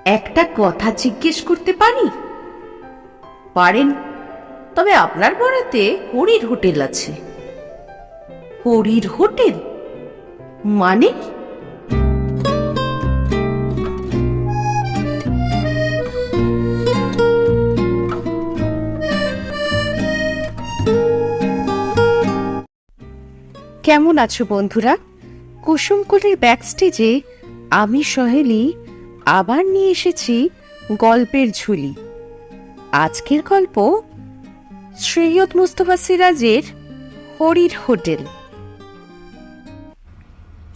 একটা কথা জিজ্ঞেস করতে পারি? পারেন, তবে আপনার বরাতে হরির হোটেল আছে। হরির হোটেল মানে? কেমন আছো বন্ধুরা? কুসুমকুলের ব্যাকস্টেজে আমি সহেলি আবার নিয়ে এসেছি গল্পের ঝুলি। আজকের গল্প সৈয়দ মুস্তফা সিরাজের হরির হোটেল।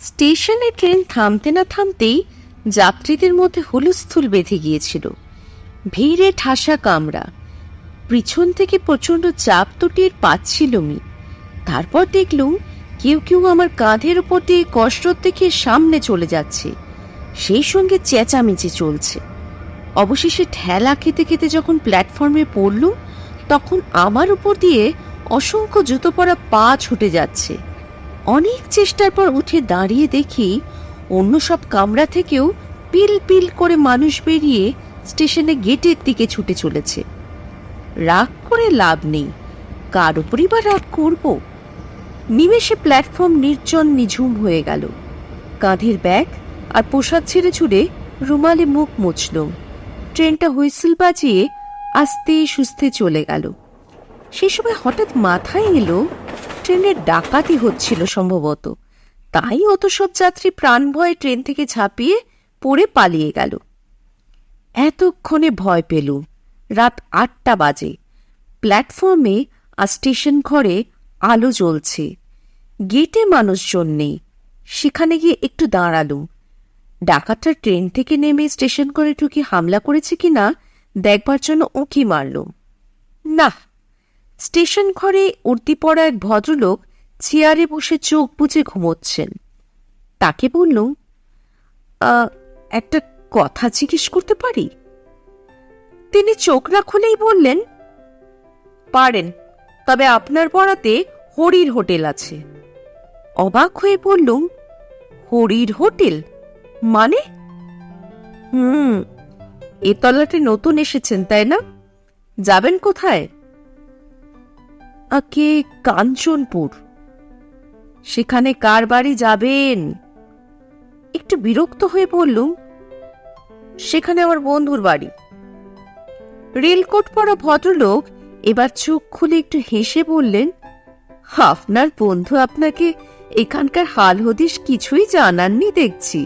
স্টেশনে ট্রেন থামতে না থামতেই যাত্রীদের মধ্যে হুলস্থুল বেঁধে গিয়েছিল। ভিড়ে ঠাসা কামরা, পিছন থেকে প্রচন্ড চাপ তো টের পাচ্ছিলই। তারপর দেখলুম কেউ কেউ আমার কাঁধের উপর দিয়ে কসরত দেখে সামনে চলে যাচ্ছে, সেই সঙ্গে চেঁচামেচি চলছে। অবশেষে ঠেলা খেতে খেতে যখন প্ল্যাটফর্মে পড়লুম, তখন আমার উপর দিয়ে অসংখ্য জুতো পরা পা ছুটে যাচ্ছে। অনেক চেষ্টার পর উঠে দাঁড়িয়ে দেখি অন্য সব কামরা থেকেও পিল পিল করে মানুষ বেরিয়ে স্টেশনে গেটের দিকে ছুটে চলেছে। রাগ করে লাভ নেই, কার উপরই বা রাগ করব? নিমেষে প্ল্যাটফর্ম নির্জন নিঝুম হয়ে গেল। কাঁধের ব্যাগ আর পোশাক ছেড়ে ছুড়ে রুমালে মুখ মুছলুম। ট্রেনটা হুইসেল বাজিয়ে আস্তে সুস্থে চলে গেল। সেই সময় হঠাৎ মাথায় এলো ট্রেনের ডাকাতি হচ্ছিল সম্ভবত, তাই অত সব যাত্রী প্রাণ ভয়ে ট্রেন থেকে ঝাঁপিয়ে পড়ে পালিয়ে গেল। এতক্ষণে ভয় পেলুম। রাত ৮টা বাজে। প্ল্যাটফর্মে আর স্টেশন ঘরে আলো জ্বলছে, গেটে মানুষজন নেই। সেখানে গিয়ে একটু দাঁড়ালুম। ডাকাতটা ট্রেন থেকে নেমে স্টেশন ঘরে ঢুকে হামলা করেছে কিনা দেখবার জন্য উঁকি মারলুম। না, স্টেশন ঘরে উর্দি পড়া এক ভদ্রলোক চেয়ারে বসে চোখ বুজে ঘুমোচ্ছেন। তাকে বললুম, একটা কথা জিজ্ঞেস করতে পারি? তিনি চোখ না খুলেই বললেন, পারেন, তবে আপনার বরাতে হরির হোটেল আছে। অবাক হয়ে বললুম, হরির হোটেল মানে? এ তলাতে নতুন এসেছেন তাই না? যাবেন কোথায়? আগে কাঞ্চনপুর। সেখানে কার বাড়ি যাবেন? একটু বিরক্ত হয়ে বললুম, সেখানে আমার বন্ধুর বাড়ি। রেলকোট পরা ভদ্রলোক এবার চোখ খুলে একটু হেসে বললেন, আপনার বন্ধু আপনাকে এখানকার হাল হদিস কিছুই জানাননি দেখছি।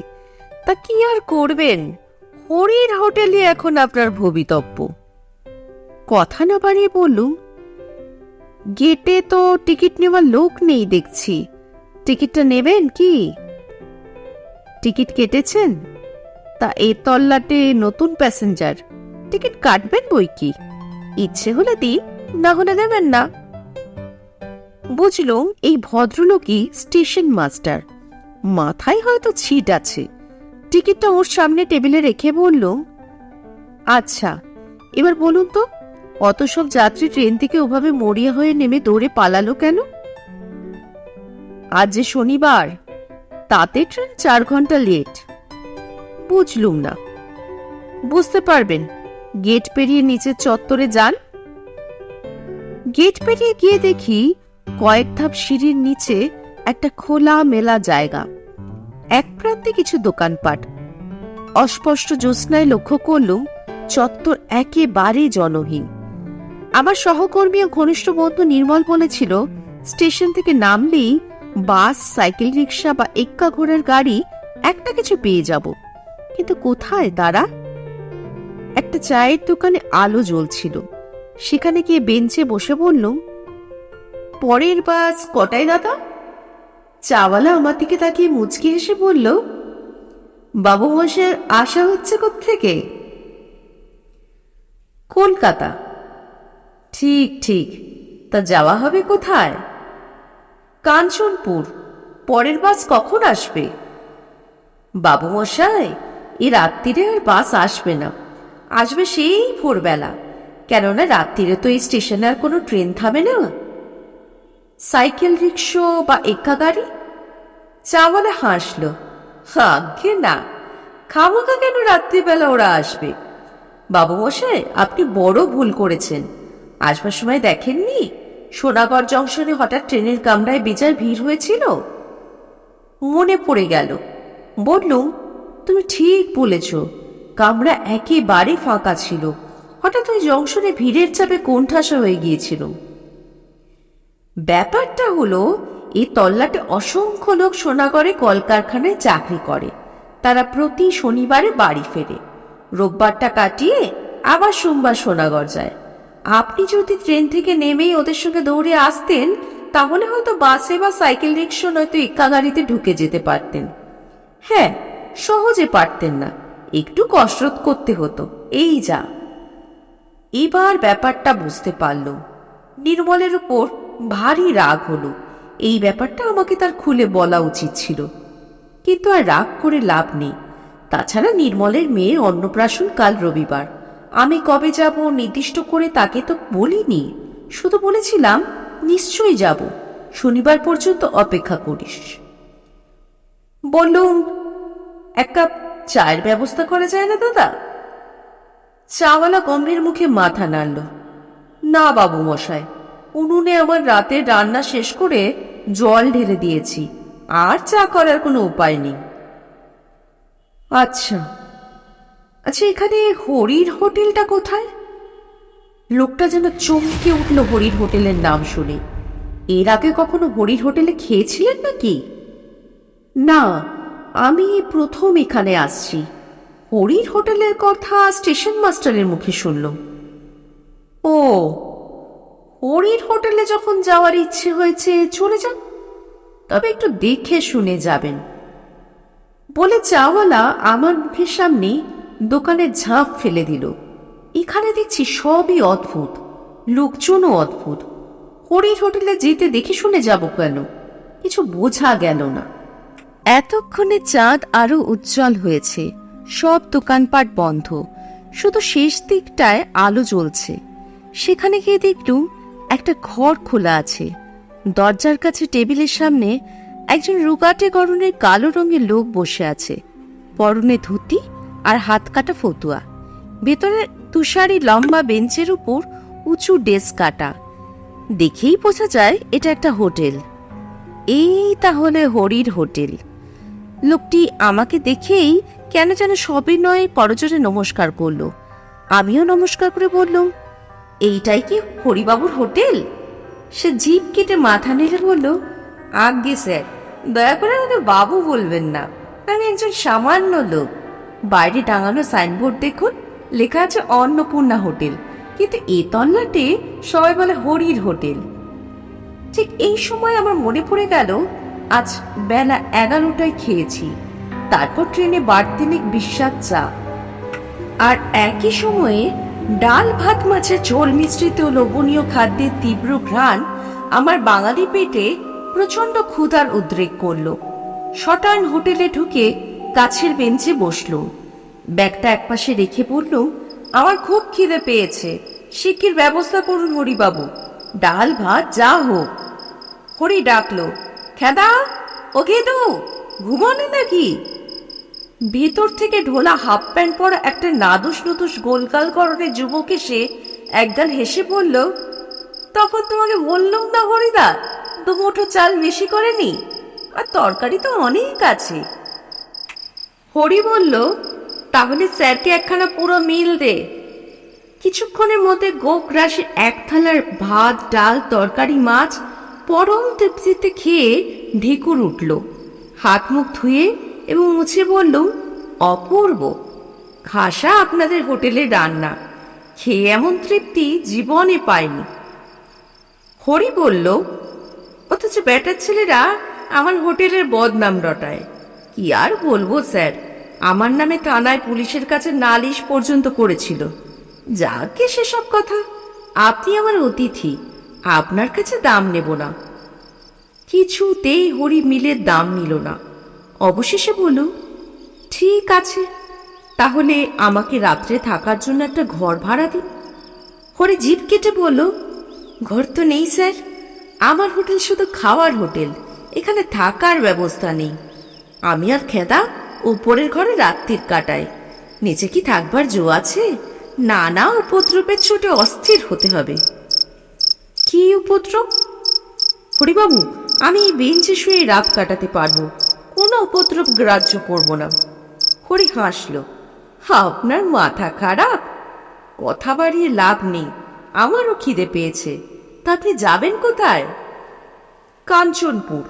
তা কি আর করবেন, হরির হোটেলে এখন আপনার ভবিতব্য। কথা না বাড়িয়ে বললুম, গেটে তো টিকিট নেওয়ার লোক নেই দেখছি, টিকিটটা নেবেন কি? টিকিট কেটেছেন? তা এ তল্লাটে নতুন প্যাসেঞ্জার, টিকিট কাটবেন বই কি, ইচ্ছে হলে দিন, না হলে দেবেন না। বুঝলুম এই ভদ্রলোকই স্টেশন মাস্টার, মাথায় হয়তো ছিট আছে। টিকিটটা ওর সামনে টেবিলে রেখে বললুম, আচ্ছা এবার বলুন তো, অত সব যাত্রী ট্রেন থেকে ওভাবে মরিয়া হয়ে নেমে দৌড়ে পালালো কেন? আজ যে শনিবার, তাতে ট্রেন 4 ঘন্টা লেট। বুঝলুম না। বুঝতে পারবেন, গেট পেরিয়ে নিচের চত্বরে যান। গেট পেরিয়ে গিয়ে দেখি কয়েক ধাপ সিঁড়ির নিচে একটা খোলা মেলা জায়গা, এক প্রান্তে কিছু দোকানপাট। অস্পষ্ট জ্যোৎস্নায় লক্ষ্য করলুম চত্বর একেবারে জনহীন। আমার সহকর্মী ও ঘনিষ্ঠ বন্ধু নির্মল বলেছিল, স্টেশন থেকে নামলেই বাস, সাইকেল রিক্সা বা এক্কা ঘোড়ার গাড়ি একটা কিছু পেয়ে যাব। কিন্তু কোথায় তারা? একটা চায়ের দোকানে আলো জ্বলছিল, সেখানে গিয়ে বেঞ্চে বসে বললুম, পরের বাস কটায় দাদা? চাওয়ালা আমার দিকে তাকিয়ে মুচকি হেসে বলল, বাবু মশাইয়ের আশা হচ্ছে কোত্থেকে? কলকাতা। ঠিক ঠিক, তা যাওয়া হবে কোথায়? কাঞ্চনপুর। পরের বাস কখন আসবে? বাবু মশাই, এ রাত্রিরে আর বাস আসবে না, আসবে সেই ভোরবেলা, কেননা রাত্রিরে তো এই স্টেশনে আর কোনো ট্রেন থামে না। সাইকেল রিক্সা বা এক্কা গাড়ি? চাওয়ালা হাসল, আজ্ঞে না, খামাখা কেন রাত্রিবেলা ওরা আসবে? বাবু মশাই, আপনি বড় ভুল করেছেন। আসবার সময় দেখেননি সোনাগড় জংশনে হঠাৎ ট্রেনের কামরায় বেজায় ভিড় হয়েছিল? মনে পড়ে গেল। বললুম, তুমি ঠিক বলেছ, কামরা একেবারে ফাঁকা ছিল। হঠাৎ ওই জংশনে ভিড়ের চাপে কোণঠাসা হয়ে গিয়েছিল। ব্যাপারটা হলো, এই তল্লাটে অসংখ্য লোক সোনাগড়ে কলকারখানায় চাকরি করে। তারা প্রতি শনিবারে বাড়ি ফেরে, রোববারটা কাটিয়ে আবার সোমবার সোনাগড় যায়। আপনি যদি ট্রেন থেকে নেমেই ওদের সঙ্গে দৌড়ে আসতেন, তাহলে হয়তো বাসে বা সাইকেল রিক্সা নয়তো এক্কা গাড়িতে ঢুকে যেতে পারতেন। হ্যাঁ, সহজে পারতেন না, একটু কসরত করতে হতো, এই যা। এবার ব্যাপারটা বুঝতে পারল। নির্মলের উপর ভারী রাগ হলো। এই ব্যাপারটা আমাকে তার খুলে বলা উচিত ছিল, কিন্তু আর রাগ করে লাভ নেই। তাছাড়া নির্মলের মেয়ের অন্নপ্রাশন কাল রবিবার। আমি কবে যাব নির্দিষ্ট করে তাকে তো বলিনি, শুধু বলেছিলাম নিশ্চয়ই যাব, শনিবার পর্যন্ত অপেক্ষা করিস। বললুম, এক কাপ চায়ের ব্যবস্থা করা যায় না দাদা? চাওয়ালা গম্ভীর মুখে মাথা নাড়ল। না বাবু মশাই, উনুনে আমার রাতের রান্না শেষ করে জল ঢেলে দিয়েছি, আর চা করার কোনো উপায় নেই। আচ্ছা আচ্ছা, এখানে হরির হোটেলটা কোথায়? লোকটা যেন চমকে উঠল হরির হোটেলের নাম শুনে। এর আগে কখনো হরির হোটেলে খেয়েছিলেন নাকি? না, আমি প্রথম এখানে আসছি। হরির হোটেলের কথা স্টেশন মাস্টারের মুখে শুনলাম। ও, হরির হোটেলে যখন যাওয়ার ইচ্ছে হয়েছে চলে যান, তবে একটু দেখে শুনে যাবেন, বলে চাওয়ালা আমার মুখের সামনে দোকানের ঝাঁপ ফেলে দিল। এখানে দেখছি সবই অদ্ভুত, লোকজনও অদ্ভুত। হরির হোটেলে যেতে দেখে শুনে যাব কেন, কিছু বোঝা গেল না। এতক্ষণে চাঁদ আরো উজ্জ্বল হয়েছে, সব দোকানপাট বন্ধ, শুধু শেষ দিকটায় আলো জ্বলছে। সেখানে গিয়ে দেখলুম একটা ঘর খোলা আছে। দরজার কাছে টেবিলের সামনে একজন রুগাটে গড়নের কালো রঙের লোক বসে আছে, পরনে ধুতি আর হাত কাটা ফতুয়া। ভেতরে তুষারি লম্বা বেঞ্চের উপর উঁচু ডেস্ক কাটা। দেখেই বোঝা যায় এটা একটা হোটেল। এই তাহলে হরির হোটেল। লোকটি আমাকে দেখেই কেন যেন সবিনয়ে করজোড়ে নমস্কার করল। আমিও নমস্কার করে বললাম, এইটাই কি হরিবাবুর হোটেল? সে জিভ কেটে মাথা নেড়ে বলল, আজ্ঞে স্যার, দয়া করে আমাকে বাবু বলবেন না, আমি একজন সামান্য লোক। বাইরে টাঙানো সাইনবোর্ড দেখুন, লেখা আছে অন্নপূর্ণা হোটেল, কিন্তু এ তল্লাটে সবাই বলে হরির হোটেল। ঠিক এই সময় আমার মনে পড়ে গেল, আজ বেলা 11টায় খেয়েছি, তারপর ট্রেনে বাড়তিনিক বিস্বাদ চা, আর একই সময়ে ডাল ভাত মাছের ঝোল মিশ্রিত লোভনীয় খাদ্যের তীব্র ঘ্রাণ আমার বাঙালি পেটে প্রচন্ড ক্ষুধার উদ্রেক করল। শটান হোটেলে ঢুকে কাছের বেঞ্চে বসল, ব্যাগটা একপাশে রেখে বলল, আমার খুব খিদে পেয়েছে, শিগগির ব্যবস্থা করুন হরিবাবু, ডাল ভাত যা হোক। হরি ডাকলো, খেদা, ও খেদু, ঘুমানি নাকি? ভেতর থেকে ঢোলা হাফ প্যান্ট পরা একটা নাদুস নুদুস গোলগাল গড়নের যুবক এসে একগাল হেসে বলল, তখন তোমাকে বললাম না হরিদা, 2 মুঠো চাল বেশি করে নি, আর তরকারি তো অনেক আছে। হরি বলল, তাহলে স্যারকে একখানা পুরো মিল দে। কিছুক্ষণের মধ্যে গোগ্রাসে এক থালার ভাত, ডাল, তরকারি, মাছ পরম তৃপ্তিতে খেয়ে ঢেকুর উঠল। হাত মুখ ধুয়ে এবং মুছে বলল, অপূর্ব, খাসা আপনাদের হোটেলের রান্না, খেয়ে এমন তৃপ্তি জীবনে পায়নি। হরি বলল, অথচ ব্যাটার ছেলেরা আমার হোটেলের বদনাম রটায়। কি আর বলবো স্যার, আমার নামে থানায় পুলিশের কাছে নালিশ পর্যন্ত করেছিল। যাকে সেসব কথা, আপনি আমার অতিথি, আপনার কাছে দাম নেব না। কিছুতেই হরি মিলের দাম নিল না। অবশেষে বলল, ঠিক আছে, তাহলে আমাকে রাত্রে থাকার জন্য একটা ঘর ভাড়া দিন। হরি জিভ কেটে বলল, ঘর তো নেই স্যার, আমার হোটেল শুধু খাওয়ার হোটেল, এখানে থাকার ব্যবস্থা নেই। আমি আর খেদা উপরের ঘরে রাত্রির কাটায়। নিচে কি থাকবার জো আছে? নানা উপদ্রবের ছোটে অস্থির হতে হবে। কি উপদ্রব? হরিবাবু, আমি এই বেঞ্চে শুয়ে রাত কাটাতে পারবো, কোনো উপদ্রব গ্রাহ্য করব না। হরি হাসল। আপনার মাথা খারাপ? কথা বাড়িয়ে লাভ নেই, আমারও খিদে পেয়েছে। তা আপনি যাবেন কোথায়? কাঞ্চনপুর।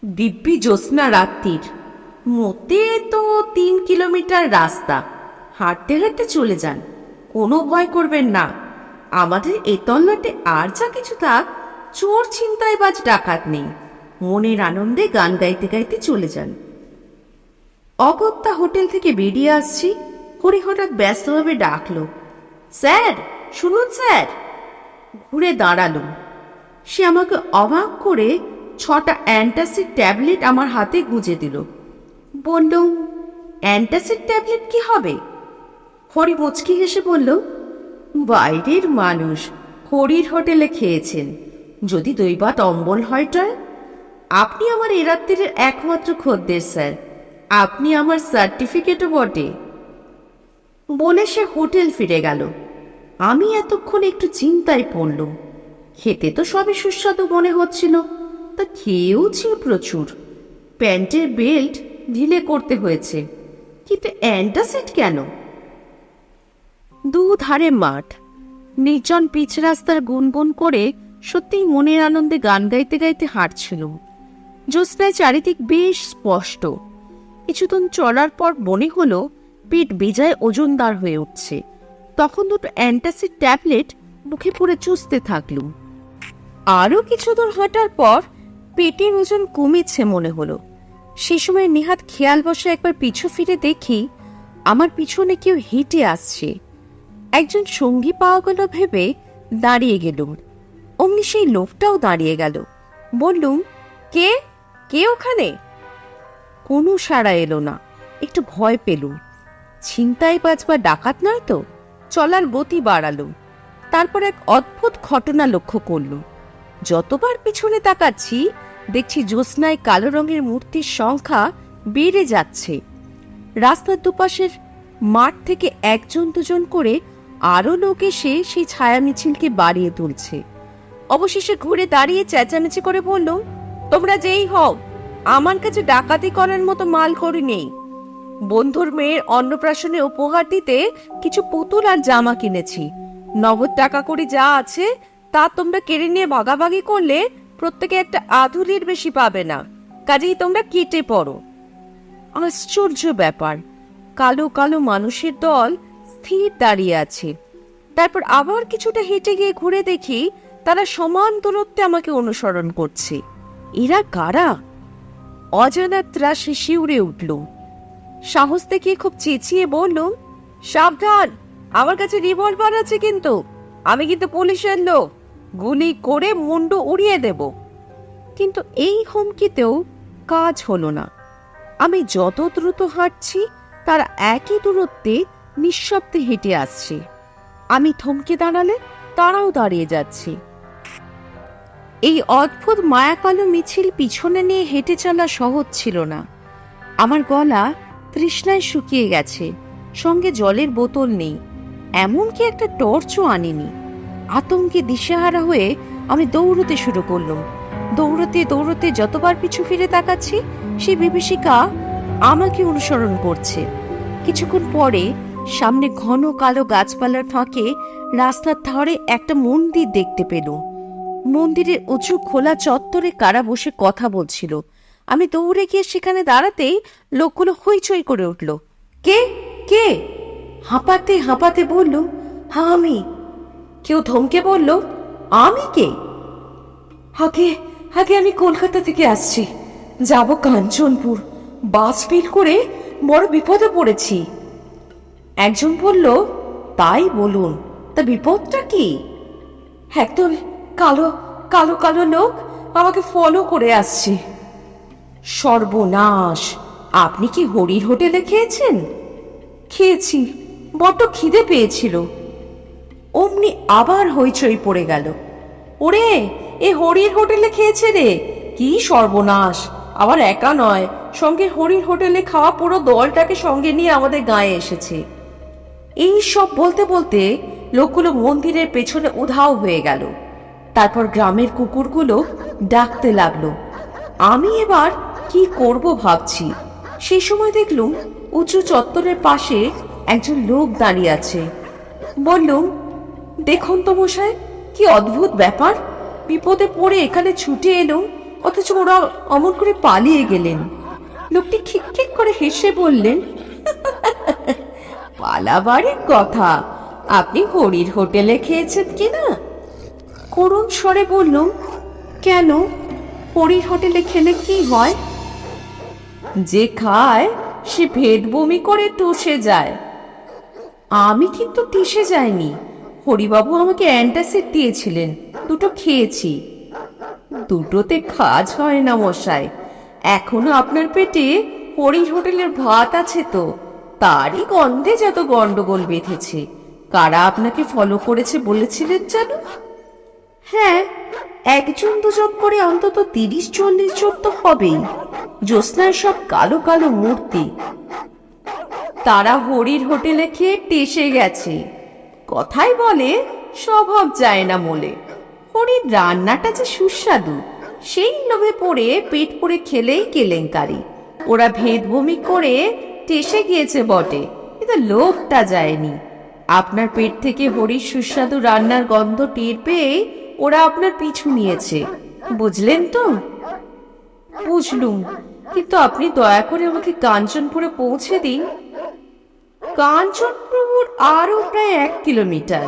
দিব্যি জ্যোৎস্না রাত্রির, মোটে তো 3 কিলোমিটার রাস্তা। হাঁটতে হাঁটতে চলে যান, কোনো ভয় করবেন না। আমাদের এ তল্লাটে আর যা কিছু থাক, চোর ছিনতাইবাজ ডাকাত নেই। মনের আনন্দে গান গাইতে গাইতে চলে যান। অগত্যা হোটেল থেকে বেরিয়ে আসছি, হরি হঠাৎ ব্যস্তভাবে ডাকলো, স্যার শুনুন স্যার। ঘুরে দাঁড়ালুম। সে আমাকে অবাক করে 6টা অ্যান্টাসিড ট্যাবলেট আমার হাতে গুঁজে দিল। বললুম, অ্যান্টাসিড ট্যাবলেট কি হবে? হরি মুচকি হেসে বলল, বাইরের মানুষ, হরির হোটেলে খেয়েছেন, যদি দৈবাত অম্বল হয়টায়। আপনি আমার এ রাত্রির একমাত্র খদ্দের স্যার, আপনি আমার সার্টিফিকেটও বটে। বলে সে হোটেল ফিরে গেল। আমি এতক্ষণ একটু চিন্তায় পড়লুম। খেতে তো সবই সুস্বাদু মনে হচ্ছিল, তা খেয়েওছি প্রচুর। প্যান্টের বেল্ট ঢিলে করতে হয়েছে, কিন্তু অ্যান্টাসিড কেন? দুধারে মাঠ, নির্জন পিচ রাস্তার গুনগুন করে সত্যিই মনের আনন্দে গান গাইতে গাইতে হাঁটছিল। জ্যোৎস্নায় চারিদিক বেশ স্পষ্ট। কিছুদিন চলার পর মনে হলো পেট বেজায় ওজনদার হয়ে উঠছে। তখন দুটো অ্যান্টাসিড ট্যাবলেট মুখে পুরে চুষতে থাকলুম। আরও কিছু দূর হাঁটার পর পেটের ওজন কমেছে মনে হলো। সে সময় নেহাত খেয়াল বসে একবার পিছু ফিরে দেখি আমার পিছনে কেউ হেঁটে আসছে। একজন সঙ্গী পাওয়া গেল ভেবে দাঁড়িয়ে গেলুম। অমনি সেই লোকটাও দাঁড়িয়ে গেল। বললুম, কে কে ওখানে? কোনো সাড়া এলো না। একটু ভয় পেলুম। ছিনতাইবাজ বা ডাকাত নয় তো? চলার গতি বাড়ালুম। তারপর এক অদ্ভুত ঘটনা লক্ষ্য করলুম। যতবার পিছনে তাকাচ্ছি দেখছি জ্যোৎস্নায় কালো রঙের মূর্তির সংখ্যা বেড়ে যাচ্ছে। রাস্তার দুপাশের মাঠ থেকে 1-2 করে আরো লোক এসে সেই ছায়া মিছিলকে বাড়িয়ে তুলছে। অবশেষে ঘুরে দাঁড়িয়ে চেঁচামেচি করে বলল, তোমরা যেই হও, আমার কাছে ডাকাতি করার মতো মাল করি নেই। বন্ধুর মেয়ের অন্নপ্রাশনে উপহার দিতে কিছু পুতুল আর জামা কিনেছি। নগদ টাকা করে যা আছে তা তোমরা কেড়ে নিয়ে ভাগাভাগি করলে প্রত্যেকে একটা আধুলির বেশি পাবে না, কাজেই তোমরা কেটে পড়ো। আশ্চর্য ব্যাপার, কালো কালো মানুষের দল স্থির দাঁড়িয়ে আছে। তারপর আবার কিছুটা হেঁটে গিয়ে ঘুরে দেখি তারা সমান দূরত্বে আমাকে অনুসরণ করছে। এরা কারা? অজানা ত্রাসে শিউরে উঠল। সাহস দেখিয়ে খুব চেঁচিয়ে বললুম, সাবধান, আমার কাছে রিভলভার আছে, কিন্তু আমি কিন্তু পুলিশের লোক, গুলি করে মুন্ডু উড়িয়ে দেব। কিন্তু এই হুমকিতেও কাজ হলো না। আমি যত দ্রুত হাঁটছি তারা একই দূরত্বে নিঃশব্দে হেঁটে আসছে। আমি থমকে দাঁড়ালে তারাও দাঁড়িয়ে যাচ্ছে। এই অদ্ভুত মায়াকালো মিছিল পিছনে নিয়ে হেঁটে চলা সহজ ছিল না। আমার গলা তৃষ্ণায় শুকিয়ে গেছে, সঙ্গে জলের বোতল নেই, এমনকি একটা টর্চও আনিনি। আতঙ্কে দিশেহারা হয়ে আমি দৌড়তে শুরু করলাম। দৌড়তে দৌড়তে যতবার পিছু ফিরে তাকাচ্ছি সেই বিভীষিকা আমাকে অনুসরণ করছে। কিছুক্ষণ পরে সামনে ঘন কালো গাছপালার ফাঁকে রাস্তার ধারে একটা মন্দির দেখতে পেলুম। মন্দিরের উঁচু খোলা চত্বরে কারা বসে কথা বলছিল। আমি দৌড়ে গিয়ে সেখানে দাঁড়াতেই লোকগুলো হইচই করে উঠল। কে কে? হাঁপাতে হাঁপাতে বলল, হ্যাঁ আমি। কেউ ধমকে বলল, আমি কে? আগে আগে আমি কলকাতা থেকে আসছি, যাব কাঞ্চনপুর, বাস ফেল করে বড় বিপদে পড়েছি। একজন বলল, তাই বলুন, তা বিপদটা কি? একদল কালো কালো কালো লোক আমাকে ফলো করে আসছে। সর্বনাশ! আপনি কি হরির হোটেলে খেয়েছেন? খেয়েছি, বড্ড খিদে পেয়েছিল। অমনি আবার হইচই পড়ে গেল। ওরে, এ হরির হোটেলে খেয়েছে রে, কি সর্বনাশ! আবার একা নয়, সঙ্গে হরির হোটেলে খাওয়া পুরো দলটাকে সঙ্গে নিয়ে আমাদের গায়ে এসেছে। এই সব বলতে বলতে লোকগুলো মন্দিরের পেছনে উধাও হয়ে গেল। তারপর গ্রামের কুকুরগুলো ডাকতে লাগলো। আমি এবার কি করব ভাবছি। সেই সময় দেখলুম উঁচু চত্বরের পাশে একজন লোক দাঁড়িয়ে আছে। বললুম, দেখুন তো মশাই, কি অদ্ভুত ব্যাপার, বিপদে পড়ে এখানে ছুটে এলুম, অথচ ওরা অমন করে পালিয়ে গেলেন। লোকটি খিকখিক করে হেসে বললেন, পালাবারের কথা, আপনি হরির হোটেলে খেয়েছেন কিনা? করুণ স্বরে বললুম, কেন, হরির হোটেলে খেলে কি হয়? যে খায় সে ভেদ বমি করে টসে যায়। আমি কিন্তু টিসে যাইনি, হরিবাবু আমাকে অ্যান্টাসিড দিয়েছিলেন, দুটো খেয়েছি। দুটোতে কাজ হয় না মশাই, এখনো আপনার পেটে হরির হোটেলের ভাত আছে তো, তারই গন্ধে যত গন্ডগোল বেঁধেছে। কারা আপনাকে ফলো করেছে বলেছিলেন জানো? হ্যাঁ, একজন দুজন করে অন্তত 30-40 জন তো হবেই, জ্যোৎস্নার সব কালো কালো মূর্তি। তারা হরির হোটেলে খেয়ে টেসে গেছে। কথাই বলে স্বভাব যায় না মোলে। হরির রান্নাটা যে সুস্বাদু, সেই লোভে পড়ে পেট পুড়ে খেলেই কেলেঙ্কারি। ওরা ভেদ বমি করে টেসে গিয়েছে বটে, কিন্তু লোভটা যায়নি। আপনার পেট থেকে হরির সুস্বাদু রান্নার গন্ধ টের পেয়ে ওরা আপনার পিছু নিয়েছে, বুঝলেন তো? বুঝলুম, কিন্তু আপনি দয়া করে আমাকে কাঞ্চনপুরে পৌঁছে দিন। কাঞ্চনপুর আরো প্রায় 1 কিলোমিটার।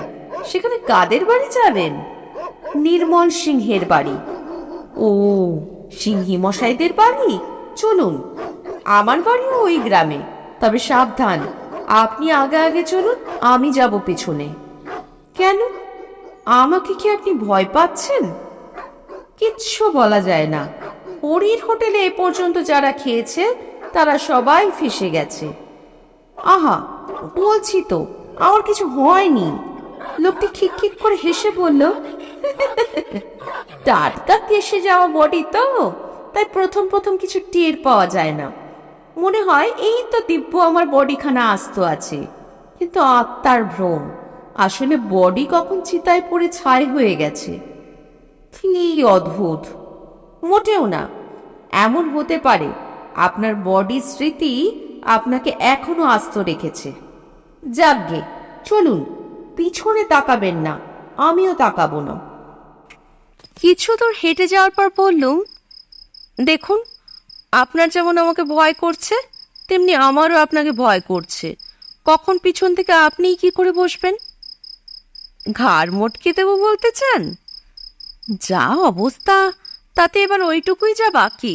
সেখানে কাদের বাড়ি যাবেন? নির্মল সিংহের বাড়ি। ও, সিংহী মশাইদের বাড়ি? চলুন, আমার বাড়িও ওই গ্রামে, তবে সাবধান, আপনি আগে আগে চলুন, আমি যাব পেছনে। কেন, আমাকে কি আপনি ভয় পাচ্ছেন? কিচ্ছু বলা যায় না, হরির হোটেলে এ পর্যন্ত যারা খেয়েছে তারা সবাই ফেঁসে গেছে। আহা, বলছি তো আমার কিছু হয়নি। লোকটি খিকখিক করে হেসে বলল, টাটকা কেসে যাওয়া বডি তো, তাই প্রথম প্রথম কিছু টের পাওয়া যায় না। মনে হয় এই তো দিব্য আমার বডিখানা আস্ত আছে, কিন্তু আত্মার ভ্রম। আসলে বডি কখন চিতায় পড়ে ছাই হয়ে গেছে। কি অদ্ভুত! মোটেও না, এমন হতে পারে আপনার বডি স্মৃতি আপনাকে এখনো আস্ত রেখেছে। যাকগে, চলুন, পিছনে তাকাবেন না, আমিও তাকাবো না। কিছু দূর হেঁটে যাওয়ার পর বললুম, দেখুন, আপনার যেমন আমাকে ভয় করছে, তেমনি আমারও আপনাকে ভয় করছে। কখন পিছন থেকে আপনিই কি করে বসবেন? ঘাড় মটকে দেবো বলতে চান? যা অবস্থা, তাতে এবার ওইটুকুই যা বাকি।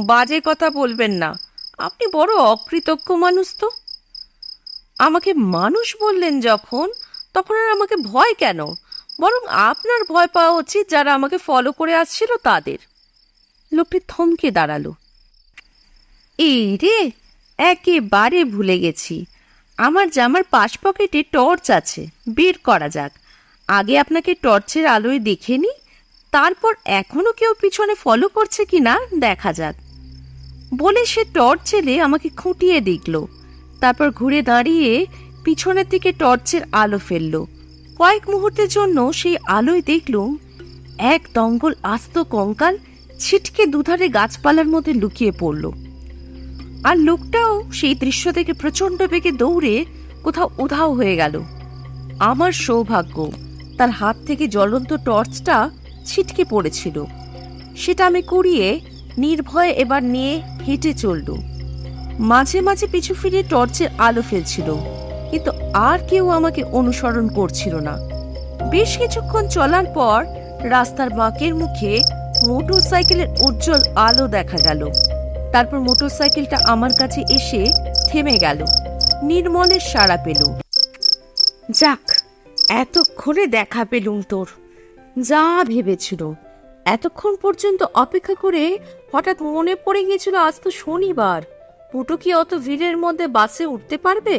বাজে কথা বলবেন না, আপনি বড় অকৃতজ্ঞ মানুষ তো। আমাকে মানুষ বললেন যখন, তখন আর আমাকে ভয় কেন? বরং আপনার ভয় পাওয়া উচিত যারা আমাকে ফলো করে আসছিল তাদের। লোকটি থমকে দাঁড়ালো। এই রে, একেবারে ভুলে গেছি, আমার জামার পাশ পকেটে টর্চ আছে, বের করা যাক। আগে আপনাকে টর্চের আলোয় দেখে নি, তারপর এখনো কেউ পিছনে ফলো করছে কিনা দেখা যাক। বলে সে টর্চ জ্বেলে আমাকে খুঁটিয়ে দেখল, তারপর ঘুরে দাঁড়িয়ে পিছনের দিকে টর্চের আলো ফেলল। কয়েক মুহূর্তের জন্য সেই আলোয় দেখলুম এক দঙ্গল আস্ত কঙ্কাল ছিটকে দুধারে গাছপালার মধ্যে লুকিয়ে পড়ল। আর লোকটাও সেই দৃশ্য থেকে প্রচন্ড বেগে দৌড়ে কোথাও উধাও হয়ে গেল। আমার সৌভাগ্য, তার হাত থেকে জ্বলন্ত টর্চটা ছিটকে পড়েছিল। সেটা আমি কুড়িয়ে নির্ভয়ে এবার নিয়ে হেঁটে চলল। মাঝে মাঝে পিছু ফিরে টর্চের আলো ফেলছিল, কিন্তু আর কেউ আমাকে অনুসরণ করছিল না। বেশ কিছুক্ষণ চলার পর রাস্তার বাঁকের মুখে মোটর সাইকেলের উজ্জ্বল আলো দেখা গেল। তারপর মোটর সাইকেলটা আমার কাছে এসে থেমে গেল। নির্মলের সাড়া পেল। যাক, এতক্ষণে দেখা পেলুম তোর। যা ভেবেছিল, এতক্ষণ পর্যন্ত অপেক্ষা করে হঠাৎ মনে পড়ে গিয়েছিল আজ তো শনিবার, পুটু কি অত ভিড়ের মধ্যে বাসে উঠতে পারবে?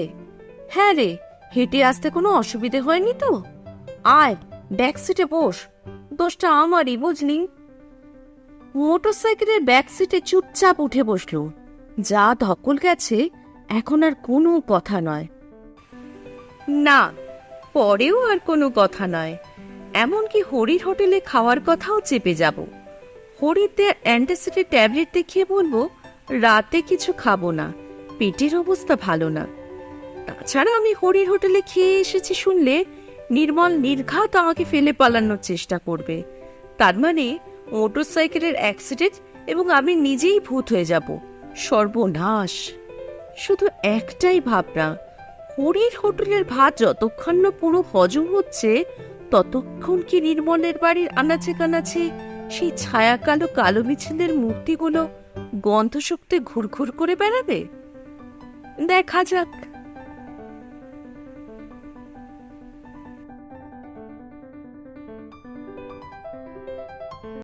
হ্যাঁ রে, হেঁটে আসতে কোনো অসুবিধে হয়নি তো? আয়, ব্যাক সিটে বস, দোষটা আমারই, বুঝলি? মোটরসাইকেলের ব্যাক সিটে চুপচাপ উঠে বসলো। যা ধকল গেছে, এখন আর কোনো কথা নয়। না, পরেও আর কোনো কথা নয়। এমনকি হরির হোটেলে খাওয়ার কথাও চেপে যাব। হরিতে অ্যান্টাসিডের ট্যাবলেট দেখিয়ে বলবো রাতে কিছু খাবো না, পেটের অবস্থা ভালো না। তাছাড়া আমি হরির হোটেলে খেয়ে এসেছি শুনলে নির্মল নির্ঘাত আমাকে ফেলে পালানোর চেষ্টা করবে। তার মানে মোটরসাইকেলের অ্যাক্সিডেন্ট এবং আমি নিজেই ভূত হয়ে যাব। সর্বনাশ! শুধু একটাই ভাবনা, হরির হোটেলের ভাত যতক্ষণ না পুরো হজম হচ্ছে ততক্ষণ কি নির্মলের বাড়ির আনাচে কানাচে সেই ছায়া কালো কালো মিছিলের মূর্তিগুলো গন্ধ শুকতে ঘুরঘুর করে বেড়াবে? দেখা যাক।